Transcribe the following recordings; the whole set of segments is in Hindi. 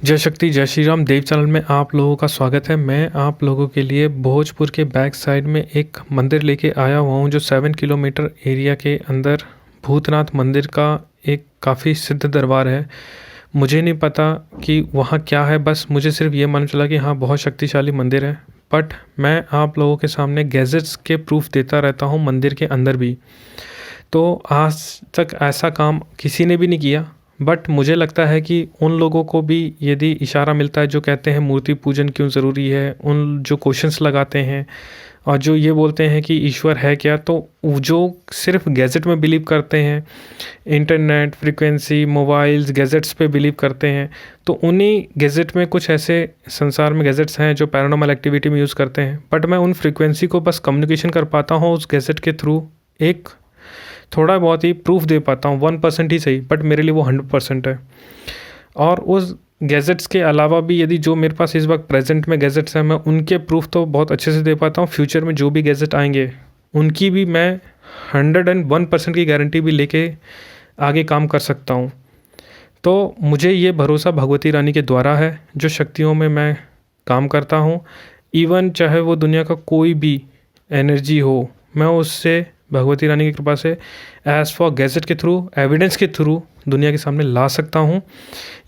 जय शक्ति जय श्री राम देव चैनल में आप लोगों का स्वागत है। मैं आप लोगों के लिए भोजपुर के बैक साइड में एक मंदिर लेके आया हुआ हूँ जो 7 किलोमीटर एरिया के अंदर भूतनाथ मंदिर का एक काफ़ी सिद्ध दरबार है। मुझे नहीं पता कि वहाँ क्या है, बस मुझे सिर्फ ये मालूम चला कि हाँ बहुत शक्तिशाली मंदिर है। बट मैं आप लोगों के सामने गैजेट्स के प्रूफ देता रहता हूँ मंदिर के अंदर भी। तो आज तक ऐसा काम किसी ने भी नहीं किया, बट मुझे लगता है कि उन लोगों को भी यदि इशारा मिलता है जो कहते हैं मूर्ति पूजन क्यों ज़रूरी है, उन जो क्वेश्चंस लगाते हैं और जो ये बोलते हैं कि ईश्वर है क्या, तो जो सिर्फ गैजेट में बिलीव करते हैं, इंटरनेट फ्रीक्वेंसी मोबाइल्स गैजेट्स पे बिलीव करते हैं, तो उन्हीं गैजेट में कुछ ऐसे संसार में गैजेट्स हैं जो पैरानॉर्मल एक्टिविटी में यूज़ करते हैं। बट मैं उन फ्रीक्वेंसी को बस कम्युनिकेशन कर पाता हूँ उस गैजेट के थ्रू, एक थोड़ा बहुत ही प्रूफ दे पाता हूँ, 1% ही सही, बट मेरे लिए वो 100% है। और उस गैजेट्स के अलावा भी यदि जो मेरे पास इस वक्त प्रेजेंट में गैजेट्स हैं, मैं उनके प्रूफ तो बहुत अच्छे से दे पाता हूँ। फ्यूचर में जो भी गैजेट आएंगे उनकी भी मैं 101% की गारंटी भी लेके आगे काम कर सकता हूँ। तो मुझे ये भरोसा भगवती रानी के द्वारा है जो शक्तियों में मैं काम करता हूँ। इवन चाहे वो दुनिया का कोई भी एनर्जी हो, मैं उससे भगवती रानी की कृपा से एज फॉर गैजेट के थ्रू, एविडेंस के थ्रू दुनिया के सामने ला सकता हूँ।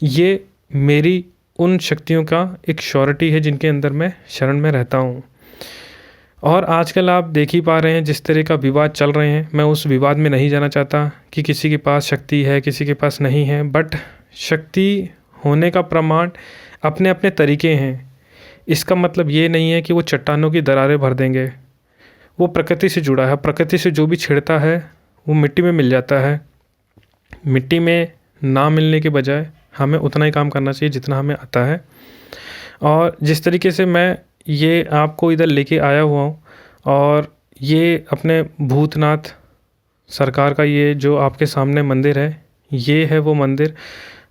ये मेरी उन शक्तियों का एक श्योरिटी है जिनके अंदर मैं शरण में रहता हूँ। और आजकल आप देख ही पा रहे हैं जिस तरह का विवाद चल रहे हैं। मैं उस विवाद में नहीं जाना चाहता कि किसी के पास शक्ति है किसी के पास नहीं है, बट शक्ति होने का प्रमाण अपने अपने तरीके हैं। इसका मतलब ये नहीं है कि वो चट्टानों की दरारें भर देंगे। वो प्रकृति से जुड़ा है, प्रकृति से जो भी छिड़ता है वो मिट्टी में मिल जाता है। मिट्टी में ना मिलने के बजाय हमें उतना ही काम करना चाहिए जितना हमें आता है। और जिस तरीके से मैं ये आपको इधर लेके आया हुआ हूँ, और ये अपने भूतनाथ सरकार का ये जो आपके सामने मंदिर है, ये है वो मंदिर।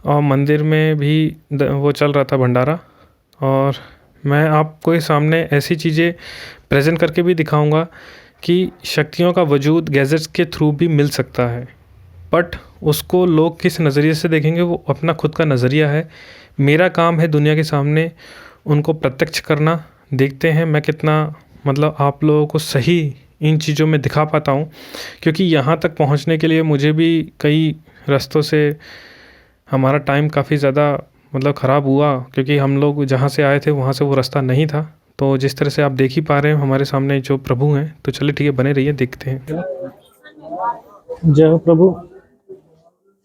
और मंदिर में भी वो चल रहा था भंडारा, और मैं आपको ये सामने ऐसी चीज़ें प्रेजेंट करके भी दिखाऊंगा कि शक्तियों का वजूद गैजेट्स के थ्रू भी मिल सकता है। बट उसको लोग किस नज़रिए से देखेंगे वो अपना खुद का नज़रिया है। मेरा काम है दुनिया के सामने उनको प्रत्यक्ष करना। देखते हैं मैं कितना आप लोगों को सही इन चीज़ों में दिखा पाता हूँ, क्योंकि यहाँ तक पहुँचने के लिए मुझे भी कई रास्तों से हमारा टाइम काफ़ी ज़्यादा ख़राब हुआ, क्योंकि हम लोग जहाँ से आए थे वहाँ से वो रास्ता नहीं था। तो जिस तरह से आप देख ही पा रहे हैं हमारे सामने जो प्रभु हैं, तो चलिए ठीक है, बने रहिए, देखते हैं। जय हो प्रभु।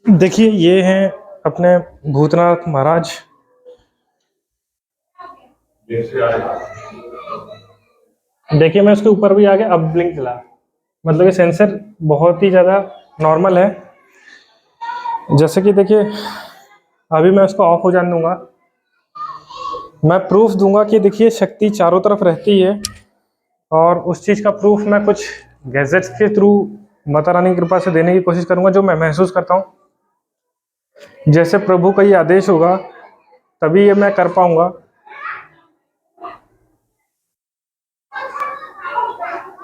देखिए ये हैं अपने भूतनाथ महाराज। देखिए मैं उसके ऊपर भी आ गया, अब ब्लिंक चला, मतलब ये सेंसर बहुत ही ज़्यादा नॉर्मल है। जैसे कि देखिए अभी मैं उसको ऑफ हो जाने दूंगा। मैं प्रूफ दूंगा कि देखिए शक्ति चारों तरफ रहती है, और उस चीज़ का प्रूफ मैं कुछ गैजेट्स के थ्रू माता रानी की कृपा से देने की कोशिश करूंगा जो मैं महसूस करता हूँ। जैसे प्रभु का ये आदेश होगा तभी ये मैं कर पाऊंगा।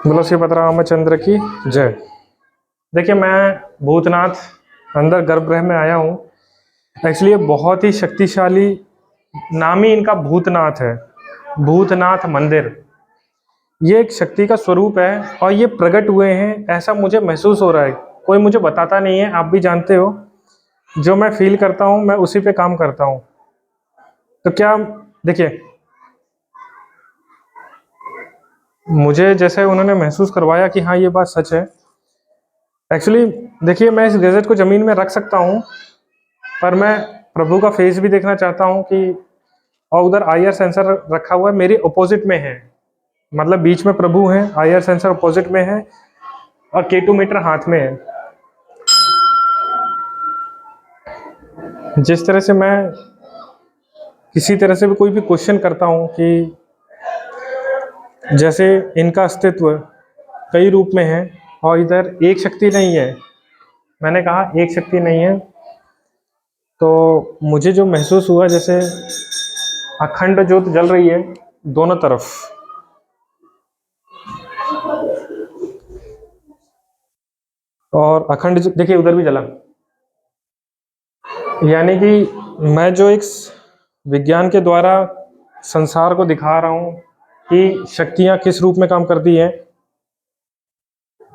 बोलो श्री पत रामचंद्र की जय। देखिए मैं भूतनाथ अंदर गर्भगृह में आया हूँ। एक्चुअली ये बहुत ही शक्तिशाली, नाम ही इनका भूतनाथ है, भूतनाथ मंदिर। ये एक शक्ति का स्वरूप है और ये प्रकट हुए हैं, ऐसा मुझे महसूस हो रहा है। कोई मुझे बताता नहीं है, आप भी जानते हो। जो मैं फील करता हूँ मैं उसी पे काम करता हूँ। तो क्या देखिए, मुझे जैसे उन्होंने महसूस करवाया कि हाँ ये बात सच है। एक्चुअली देखिए मैं इस गैजेट को ज़मीन में रख सकता हूँ, पर मैं प्रभु का फेस भी देखना चाहता हूँ कि, और उधर IR सेंसर रखा हुआ है मेरे अपोजिट में है, मतलब बीच में प्रभु हैं, IR सेंसर अपोजिट में है और K2 मीटर हाथ में है। जिस तरह से मैं किसी तरह से भी कोई भी क्वेश्चन करता हूँ कि जैसे इनका अस्तित्व कई रूप में है और इधर एक शक्ति नहीं है, मैंने कहा एक शक्ति नहीं है, तो मुझे जो महसूस हुआ जैसे अखंड ज्योत जल रही है दोनों तरफ। और अखंड देखिए उधर भी जला, यानी कि मैं जो एक विज्ञान के द्वारा संसार को दिखा रहा हूँ कि शक्तियाँ किस रूप में काम करती हैं।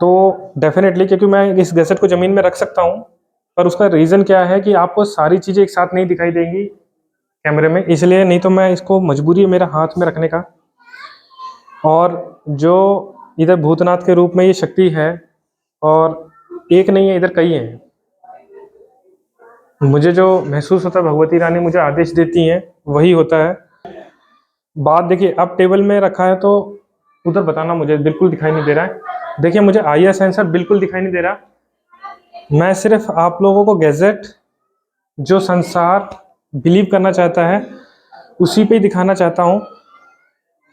तो डेफिनेटली क्योंकि मैं इस गैजेट को ज़मीन में रख सकता हूँ, पर उसका रीज़न क्या है कि आपको सारी चीज़ें एक साथ नहीं दिखाई देंगी कैमरे में, इसलिए नहीं तो मैं इसको मजबूरी है मेरा हाथ में रखने का। और जो इधर भूतनाथ के रूप में ये शक्ति है, और एक नहीं है, इधर कई हैं। मुझे जो महसूस होता है भगवती रानी मुझे आदेश देती हैं वही होता है। बात देखिए, अब टेबल में रखा है तो उधर बताना, मुझे बिल्कुल दिखाई नहीं दे रहा है। देखिए मुझे आईआर सेंसर बिल्कुल दिखाई नहीं दे रहा। मैं सिर्फ आप लोगों को गैजेट जो संसार बिलीव करना चाहता है उसी पे ही दिखाना चाहता हूँ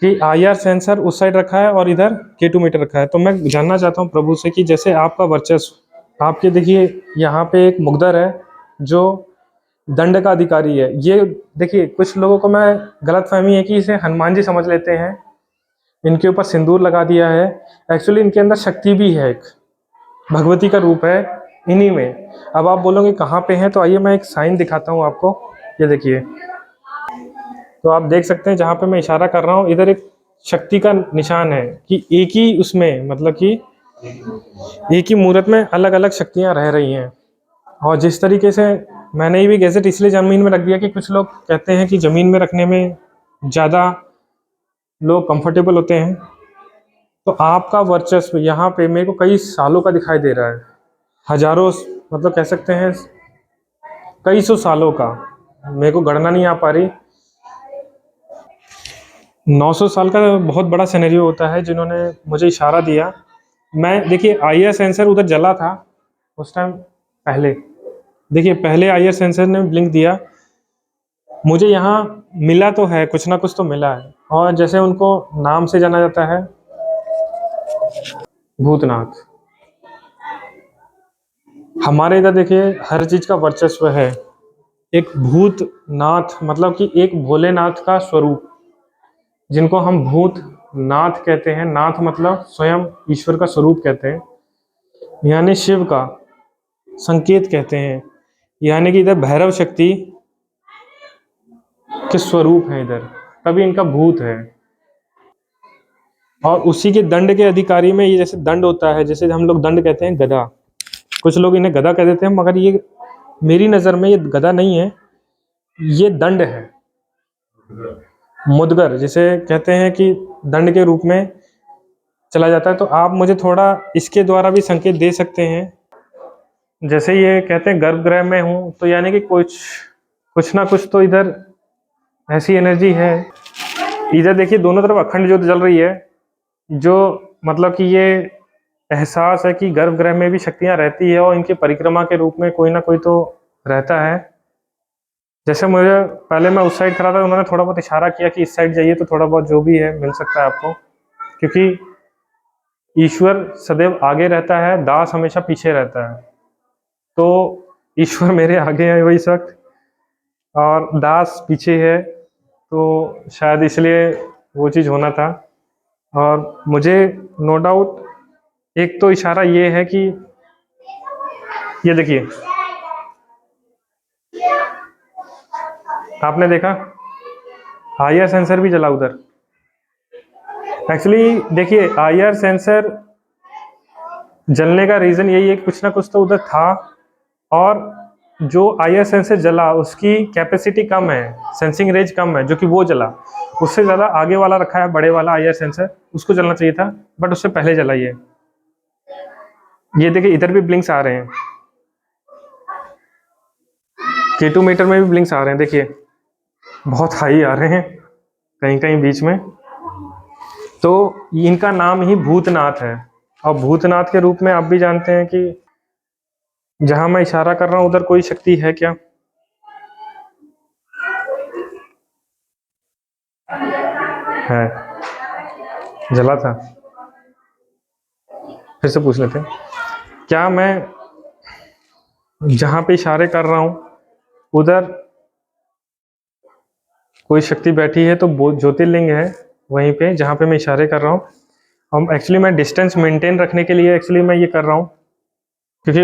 कि आईआर सेंसर उस साइड रखा है और इधर K2 मीटर रखा है। तो मैं जानना चाहता हूँ प्रभु से कि जैसे आपका वर्चस्व, आपके देखिए यहाँ पे एक मुकद्दर है जो दंड का अधिकारी है। ये देखिए कुछ लोगों को मैं गलतफहमी है कि इसे हनुमान जी समझ लेते हैं, इनके ऊपर सिंदूर लगा दिया है। एक्चुअली इनके अंदर शक्ति भी है, एक भगवती का रूप है इन्हीं में। अब आप बोलोगे कहाँ पे है, तो आइए मैं एक साइन दिखाता हूँ आपको। ये देखिए, तो आप देख सकते हैं जहाँ पे मैं इशारा कर रहा हूँ इधर एक शक्ति का निशान है कि एक ही उसमें, मतलब कि एक ही मूर्त में अलग अलग शक्तियाँ रह रही हैं। और जिस तरीके से मैंने ये भी गैजेट इसलिए ज़मीन में रख दिया कि कुछ लोग कहते हैं कि ज़मीन में रखने में ज़्यादा लोग कंफर्टेबल होते हैं। तो आपका वर्चस्व यहाँ पे मेरे को कई सालों का दिखाई दे रहा है, हजारों, मतलब कह सकते हैं कई सौ सालों का, मेरे को गणना नहीं आ पा रही। 900 साल का बहुत बड़ा सिनेरियो होता है जिन्होंने मुझे इशारा दिया। मैं देखिए आईआर सेंसर उधर जला था उस टाइम, पहले देखिए पहले आईआर सेंसर ने ब्लिंक दिया। मुझे यहाँ मिला तो है, कुछ ना कुछ तो मिला है। और जैसे उनको नाम से जाना जाता है भूतनाथ, हमारे इधर देखिए हर चीज का वर्चस्व है। एक भूतनाथ मतलब कि एक भोलेनाथ का स्वरूप, जिनको हम भूतनाथ कहते हैं। नाथ मतलब स्वयं ईश्वर का स्वरूप कहते हैं, यानी शिव का संकेत कहते हैं। यानी कि इधर भैरव शक्ति के स्वरूप है इधर, तभी इनका भूत है। और उसी के दंड के अधिकारी में ये जैसे दंड होता है, जैसे हम लोग दंड कहते हैं गदा, कुछ लोग इन्हें गदा कह देते हैं, मगर ये मेरी नज़र में ये गदा नहीं है, ये दंड है। मुदगर जिसे कहते हैं कि दंड के रूप में चला जाता है। तो आप मुझे थोड़ा इसके द्वारा भी संकेत दे सकते हैं। जैसे ये कहते हैं गर्भगृह में हूँ, तो यानी कि कुछ ना कुछ तो इधर ऐसी एनर्जी है। इधर देखिए दोनों तरफ अखंड ज्योति जल रही है, जो मतलब कि ये एहसास है कि गर्भगृह में भी शक्तियाँ रहती है और इनके परिक्रमा के रूप में कोई ना कोई तो रहता है। जैसे मुझे पहले मैं उस साइड खड़ा था, उन्होंने थोड़ा बहुत इशारा किया कि इस साइड जाइए तो थोड़ा बहुत जो भी है मिल सकता है आपको, क्योंकि ईश्वर सदैव आगे रहता है, दास हमेशा पीछे रहता है। तो ईश्वर मेरे आगे है वही वक्त और दास पीछे है, तो शायद इसलिए वो चीज़ होना था। और मुझे नो डाउट एक तो इशारा ये है कि ये देखिए, आपने देखा आईआर सेंसर भी जला उधर। एक्चुअली देखिए आईआर सेंसर जलने का रीज़न यही है कि कुछ ना कुछ तो उधर था, और जो आईआर सेंसर जला उसकी कैपेसिटी कम है, सेंसिंग रेंज कम है, जो कि वो जला। उससे ज़्यादा आगे वाला रखा है बड़े वाला आईआर सेंसर, उसको जलना चाहिए था, बट उससे पहले जला ये देखिए इधर भी ब्लिंक्स आ रहे हैं, K2 मीटर में भी ब्लिंक्स आ रहे हैं, देखिए बहुत हाई आ रहे हैं कहीं कहीं बीच में। तो इनका नाम ही भूतनाथ है। और भूतनाथ के रूप में आप भी जानते हैं कि जहां मैं इशारा कर रहा हूं उधर कोई शक्ति है क्या? है, जला था। फिर से पूछ लेते हैं, क्या मैं जहां पे इशारे कर रहा हूं उधर कोई शक्ति बैठी है? तो ज्योतिर्लिंग है वहीं पे जहाँ पे मैं इशारे कर रहा हूँ। हम एक्चुअली मैं डिस्टेंस मेंटेन रखने के लिए एक्चुअली मैं ये कर रहा हूँ, क्योंकि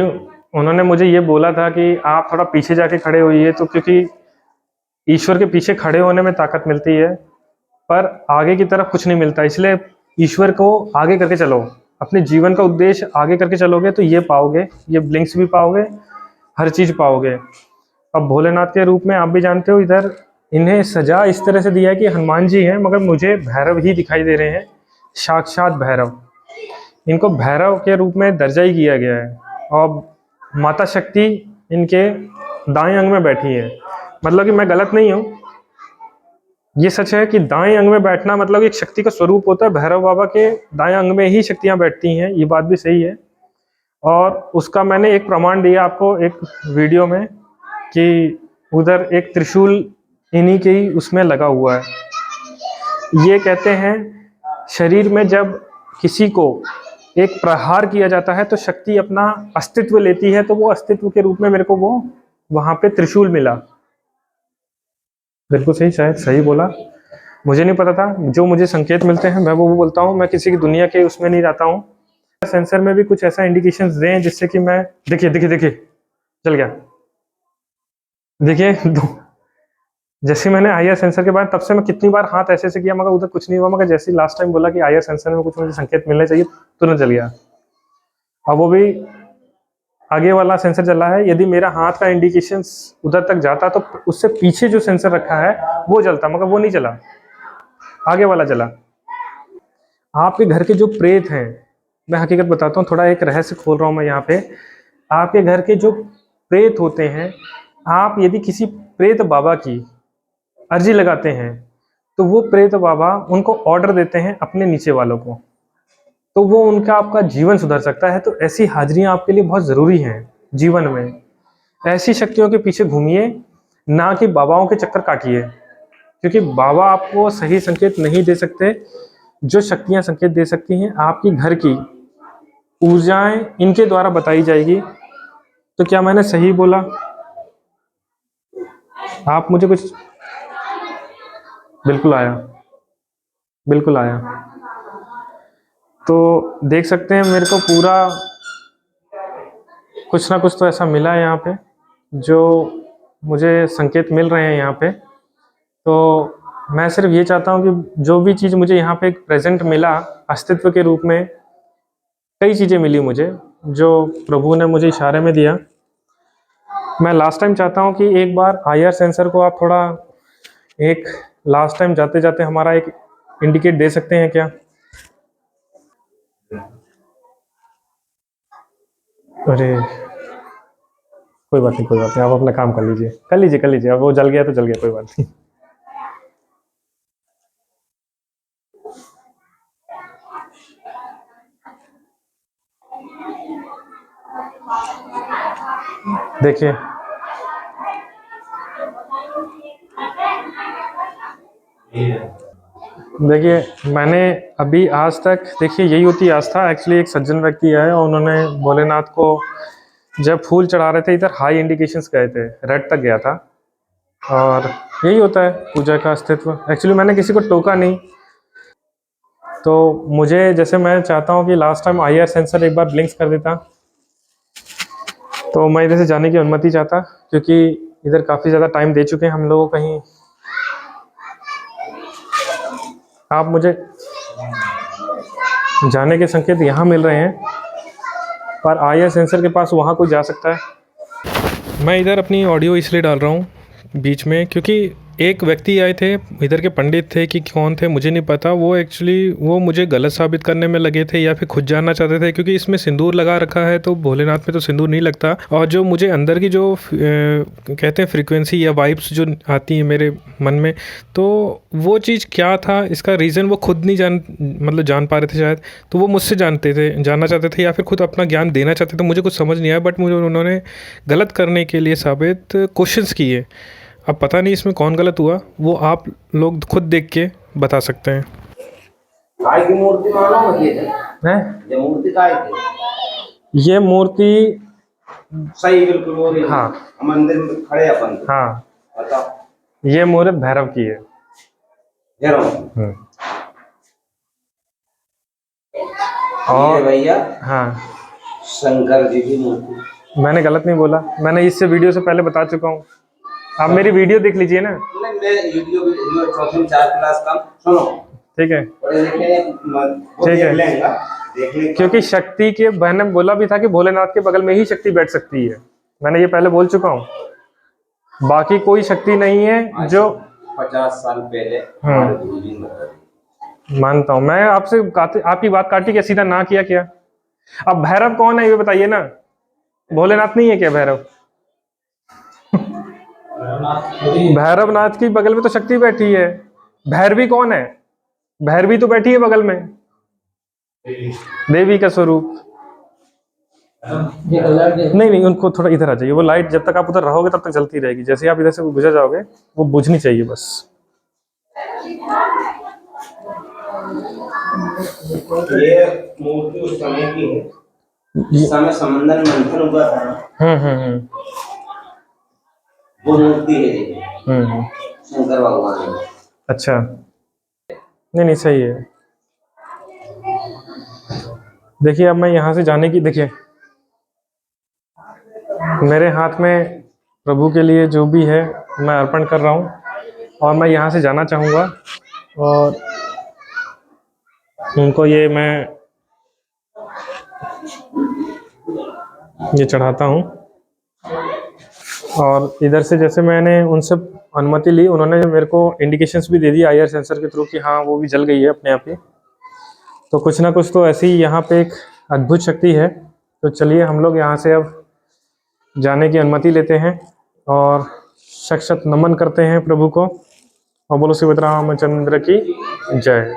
उन्होंने मुझे ये बोला था कि आप थोड़ा पीछे जाके खड़े होइए, तो क्योंकि ईश्वर के पीछे खड़े होने में ताकत मिलती है, पर आगे की तरफ कुछ नहीं मिलता। इसलिए ईश्वर को आगे करके चलो, अपने जीवन का उद्देश्य आगे करके चलोगे तो ये पाओगे, ये ब्लिंक्स भी पाओगे, हर चीज पाओगे। अब भोलेनाथ के रूप में आप भी जानते हो, इधर इन्हें सजा इस तरह से दिया है कि हनुमान जी हैं मगर मुझे भैरव ही दिखाई दे रहे हैं, साक्षात भैरव। इनको भैरव के रूप में दर्जा ही किया गया है। और माता शक्ति इनके दाएं अंग में बैठी है। मतलब कि मैं गलत नहीं हूँ, ये सच है कि दाएं अंग में बैठना मतलब एक शक्ति का स्वरूप होता है। भैरव बाबा के दाएं अंग में ही शक्तियां बैठती हैं, ये बात भी सही है। और उसका मैंने एक प्रमाण दिया आपको एक वीडियो में कि उधर एक त्रिशूल इन्हीं के ही उसमें लगा हुआ है। ये कहते हैं शरीर में जब किसी को एक प्रहार किया जाता है तो शक्ति अपना अस्तित्व लेती है, तो वो अस्तित्व के रूप में मेरे को वो वहां पे त्रिशूल मिला। बिल्कुल सही, शायद सही बोला, मुझे नहीं पता था। जो मुझे संकेत मिलते हैं मैं वो बोलता हूँ, मैं किसी की दुनिया के उसमें नहीं रहता हूँ। सेंसर में भी कुछ ऐसा इंडिकेशंस दें जिससे कि मैं देखिए देखिए देखिए चल गया। देखिए जैसे मैंने आईआर सेंसर के बाद तब से मैं कितनी बार हाथ ऐसे से किया मगर उधर कुछ नहीं हुआ, मगर जैसे लास्ट टाइम बोला कि आईआर सेंसर में कुछ मुझे संकेत मिलने चाहिए तुरंत चल गया। अब वो भी आगे वाला सेंसर चल रहा है, यदि मेरा हाथ का इंडिकेशंस उधर तक जाता तो उससे पीछे जो सेंसर रखा है वो चलता, मगर वो नहीं चला, आगे वाला चला। आपके घर के जो प्रेत हैं, मैं हकीकत बताता हूँ, थोड़ा एक रहस्य खोल रहा हूँ मैं यहाँ पे। आपके घर के जो प्रेत होते हैं, आप यदि किसी प्रेत बाबा की अर्जी लगाते हैं तो वो प्रेत बाबा उनको ऑर्डर देते हैं अपने नीचे वालों को, तो वो उनका आपका जीवन सुधर सकता है। तो ऐसी हाजिरियां आपके लिए बहुत ज़रूरी हैं जीवन में। ऐसी शक्तियों के पीछे घूमिए, ना कि बाबाओं के चक्कर काटिए, क्योंकि बाबा आपको सही संकेत नहीं दे सकते। जो शक्तियां संकेत दे सकती हैं आपकी घर की ऊर्जाएं इनके द्वारा बताई जाएगी। तो क्या मैंने सही बोला? आप मुझे कुछ बिल्कुल आया, बिल्कुल आया। तो देख सकते हैं मेरे को पूरा कुछ ना कुछ तो ऐसा मिला है यहाँ पे, जो मुझे संकेत मिल रहे हैं यहाँ पे। तो मैं सिर्फ ये चाहता हूँ कि जो भी चीज़ मुझे यहाँ पे प्रेजेंट मिला अस्तित्व के रूप में, कई चीज़ें मिली मुझे जो प्रभु ने मुझे इशारे में दिया। मैं लास्ट टाइम चाहता हूँ कि एक बार आईआर सेंसर को आप थोड़ा एक लास्ट टाइम जाते जाते हमारा एक इंडिकेट दे सकते हैं क्या? अरे कोई बात नहीं, कोई बात नहीं, आप अपना काम कर लीजिए, कर लीजिए, कर लीजिए। अब वो जल गया तो जल गया, कोई बात नहीं। देखिए देखिए मैंने अभी आज तक, देखिए यही होती आस्था। एक्चुअली एक सज्जन व्यक्ति आए और उन्होंने भोलेनाथ को जब फूल चढ़ा रहे थे, इधर हाई इंडिकेशंस गए थे, रेड तक गया था। और यही होता है पूजा का अस्तित्व। एक्चुअली मैंने किसी को टोका नहीं, तो मुझे जैसे मैं चाहता हूँ कि लास्ट टाइम आईआर सेंसर एक बार ब्लिंक्स कर देता, तो मैं इधर से जाने की अनुमति चाहता, क्योंकि इधर काफ़ी ज़्यादा टाइम दे चुके हैं हम लोगों। कहीं आप मुझे जाने के संकेत यहाँ मिल रहे हैं, पर आईआर सेंसर के पास वहाँ कोई जा सकता है। मैं इधर अपनी ऑडियो इसलिए डाल रहा हूँ बीच में, क्योंकि एक व्यक्ति आए थे, इधर के पंडित थे कि कौन थे मुझे नहीं पता, वो एक्चुअली वो मुझे गलत साबित करने में लगे थे या फिर खुद जानना चाहते थे, क्योंकि इसमें सिंदूर लगा रखा है तो भोलेनाथ में तो सिंदूर नहीं लगता। और जो मुझे अंदर की जो कहते हैं फ्रीक्वेंसी या वाइब्स जो आती है मेरे मन में, तो वो चीज़ क्या था, इसका रीज़न वो खुद नहीं जान पा रहे थे शायद। तो वो मुझसे जानना चाहते थे या फिर खुद अपना ज्ञान देना चाहते थे, मुझे कुछ समझ नहीं आया। बट मुझे उन्होंने गलत करने के लिए साबित क्वेश्चंस किए। अब पता नहीं इसमें कौन गलत हुआ, वो आप लोग खुद देख के बता सकते हैं। काय की मूर्ति मालूम है हैं? ये मूर्ति काय की? ये मूर्ति सही बिल्कुल हो रही है। हाँ, मंदिर में खड़े अपन। हाँ, बताओ। ये मूर्ति भैरव की है। जरूर। और भैया हाँ, शंकर जी की मूर्ति। मैंने गलत नहीं बोला, मैंने इससे वीडियो से पहले बता चुका हूँ। आप मेरी वीडियो देख लीजिए ना। नहीं, मैं वीडियो चौथी में 4 क्लास का सुनो, ठीक है, पढ़े लिखे वो ठीक है। देख लेंगे, देख लेंगे। क्योंकि शक्ति के, मैंने बोला भी था कि भोलेनाथ के बगल में ही शक्ति बैठ सकती है, मैंने ये पहले बोल चुका हूँ, बाकी कोई शक्ति नहीं है जो 50 साल पहले हमारे गुरुजी ने बता दी। मानता हूँ मैं। आपसे आपकी बात काटी क्या, सीधा ना किया क्या? अब भैरव कौन है ये बताइए ना, भोलेनाथ नहीं है क्या भैरव? भैरवनाथ की बगल में तो शक्ति बैठी है। भैरवी कौन है? भैरवी तो बैठी है बगल में, देवी का स्वरूप। नहीं नहीं, उनको थोड़ा इधर आ जाइए, वो लाइट जब तक आप उधर रहोगे तब तक जलती रहेगी, जैसे ही आप इधर से गुजर जाओगे वो बुझनी चाहिए बस। ये मूर्ति उस समय की है, जिस समय समंदर मंथन हुआ था, वो मूर्ति है ये, शंकर भगवान की। अच्छा, नहीं नहीं सही है। देखिए अब मैं यहाँ से जाने की, देखिए मेरे हाथ में प्रभु के लिए जो भी है मैं अर्पण कर रहा हूँ, और मैं यहाँ से जाना चाहूँगा और उनको ये मैं ये चढ़ाता हूँ। और इधर से जैसे मैंने उनसे अनुमति ली, उन्होंने मेरे को इंडिकेशंस भी दे दी IR सेंसर के थ्रू कि हाँ वो भी जल गई है अपने आप ही। तो कुछ ना कुछ तो ऐसी यहाँ पे एक अद्भुत शक्ति है। तो चलिए हम लोग यहाँ से अब जाने की अनुमति लेते हैं और शत नमन करते हैं प्रभु को, और बोलो श्री रामचंद्र की जय।